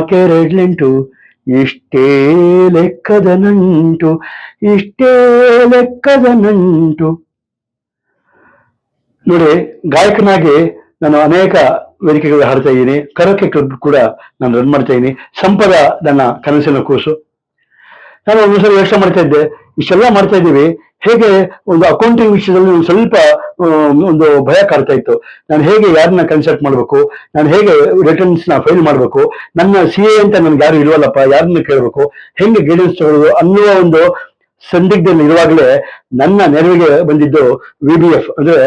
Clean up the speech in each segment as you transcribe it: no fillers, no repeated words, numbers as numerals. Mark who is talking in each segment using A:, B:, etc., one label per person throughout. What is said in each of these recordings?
A: ನಾಕೆರಡ್ಲೆಂಟು ಇಷ್ಟೇ ಲೆಕ್ಕದ ನಂಟು, ಇಷ್ಟೇ ಲೆಕ್ಕದ ನಂಟು. ನೋಡಿ, ಗಾಯಕನಾಗಿ ನಾನು ಅನೇಕ ವೇದಿಕೆಗಳು ಹಾಡ್ತಾ ಇದ್ದೀನಿ. ಕರೋಕೆ ಕ್ಲಬ್ ಕೂಡ ನಾನು ರನ್ ಮಾಡ್ತಾ ಇದ್ದೀನಿ. ಸಂಪದ ನನ್ನ ಕನಸಿನ ಕೂಸು. ನಾನು ಒಂದ್ಸಲ ಯೋಚನೆ ಮಾಡ್ತಾ ಇದ್ದೆ, ಇಷ್ಟೆಲ್ಲ ಮಾಡ್ತಾ ಇದ್ದೀವಿ, ಹೇಗೆ ಒಂದು ಅಕೌಂಟಿಂಗ್ ವಿಷಯದಲ್ಲಿ ಒಂದು ಸ್ವಲ್ಪ ಒಂದು ಭಯ ಕಾಡ್ತಾ ಇತ್ತು. ನಾನು ಹೇಗೆ ಯಾರನ್ನ ಕನ್ಸಲ್ಟ್ ಮಾಡಬೇಕು, ನಾನು ಹೇಗೆ ರಿಟರ್ನ್ಸ್ ನ ಫೈಲ್ ಮಾಡಬೇಕು, ನನ್ನ CA ಅಂತ ನನ್ಗೆ ಯಾರು ಇಲ್ವಲ್ಲಪ್ಪ, ಯಾರನ್ನ ಕೇಳಬೇಕು, ಹೆಂಗೆ ಗೈಡೆನ್ಸ್ ತಗೊಳ್ಳೋದು ಅನ್ನುವ ಒಂದು ಸಂದಿಗ್ಧದಲ್ಲಿ ಇರುವಾಗಲೇ ನನ್ನ ನೆರವಿಗೆ ಬಂದಿದ್ದು VBF, ಅಂದ್ರೆ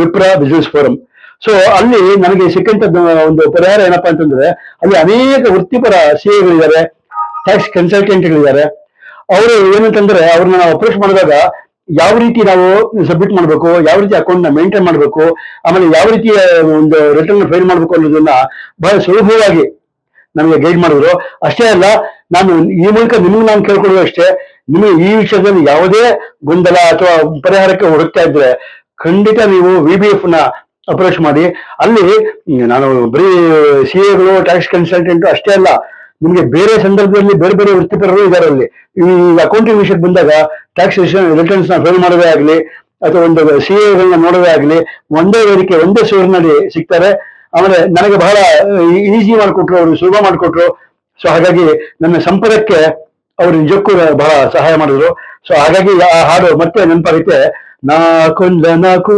A: ವಿಪ್ರ ಬಿಸಿನೆಸ್ ಫೋರಂ. ಸೊ ಅಲ್ಲಿ ನನಗೆ ಸಿಕ್ಕಂತದ್ದು ಒಂದು ಪರಿಹಾರ ಏನಪ್ಪಾ ಅಂತಂದ್ರೆ, ಅಲ್ಲಿ ಅನೇಕ ವೃತ್ತಿಪರ CAಗಳಿದ್ದಾರೆ, ಟ್ಯಾಕ್ಸ್ ಕನ್ಸಲ್ಟೆಂಟ್ಗಳಿದ್ದಾರೆ. ಅವರು ಏನಂತಂದ್ರೆ, ಅವ್ರನ್ನ ನಾವು ಅಪ್ರೋಚ್ ಮಾಡಿದಾಗ ಯಾವ ರೀತಿ ನಾವು ಸಬ್ಮಿಟ್ ಮಾಡಬೇಕು, ಯಾವ ರೀತಿ ಅಕೌಂಟ್ ನ ಮೇಂಟೈನ್ ಮಾಡಬೇಕು, ಆಮೇಲೆ ಯಾವ ರೀತಿಯ ಒಂದು ರಿಟರ್ನ್ ಫೈಲ್ ಮಾಡಬೇಕು ಅನ್ನೋದನ್ನ ಬಹಳ ಸುಲಭವಾಗಿ ನಮಗೆ ಗೈಡ್ ಮಾಡಿದ್ರು. ಅಷ್ಟೇ ಅಲ್ಲ, ನಾನು ಈ ಮೂಲಕ ನಿಮ್ಗೆ ನಾನು ಕೇಳ್ಕೊಳ್ಳೋದು ಅಷ್ಟೇ, ನಿಮಗೆ ಈ ವಿಷಯದಲ್ಲಿ ಯಾವುದೇ ಗೊಂದಲ ಅಥವಾ ಪರಿಹಾರಕ್ಕೆ ಹುಡುಕ್ತಾ ಇದ್ರೆ ಖಂಡಿತ ನೀವು VBF ನ ಅಪ್ರೋಚ್ ಮಾಡಿ. ಅಲ್ಲಿ ನಾನು ಬರೀ CAಗಳು, ಟ್ಯಾಕ್ಸ್ ಕನ್ಸಲ್ಟೆಂಟ್ ಅಷ್ಟೇ ಅಲ್ಲ, ನಿಮಗೆ ಬೇರೆ ಸಂದರ್ಭದಲ್ಲಿ ಬೇರೆ ಬೇರೆ ವೃತ್ತಿಪರರು ಇದ್ದಾರೆ. ಅಲ್ಲಿ ಈ ಅಕೌಂಟಿಂಗ್ ವಿಷಯಕ್ಕೆ ಬಂದಾಗ ಟ್ಯಾಕ್ಸ್ ರಿಟರ್ನ್ಸ್ ನ ಫೈಲ್ ಮಾಡೋದೇ ಆಗಲಿ ಅಥವಾ ಒಂದು CAಗಳನ್ನ ನೋಡೋದೇ ಆಗಲಿ, ಒಂದೇ ವೇದಿಕೆ, ಒಂದೇ ಸೂರಿನಲ್ಲಿ ಸಿಗ್ತಾರೆ. ಆಮೇಲೆ ನನಗೆ ಬಹಳ ಈಸಿ ಮಾಡಿಕೊಟ್ರು, ಅವರು ಸುಲಭ ಮಾಡಿಕೊಟ್ರು. ಸೊ ಹಾಗಾಗಿ ನನ್ನ ಸಂಪದಕ್ಕೆ ಅವರು ನಿಜಕ್ಕೂ ಬಹಳ ಸಹಾಯ ಮಾಡಿದ್ರು. ಸೊ ಹಾಗಾಗಿ ಆ ಹಾಡು ಮತ್ತೆ ನೆನಪಾಗುತ್ತೆ, ನಾಕೊಂದ ನಾಲ್ಕು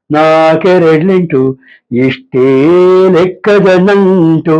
A: ನಾಕೆರಡ್ಲೆಂಟು ಇಷ್ಟೇ ಲೆಕ್ಕದ ನಂಟು.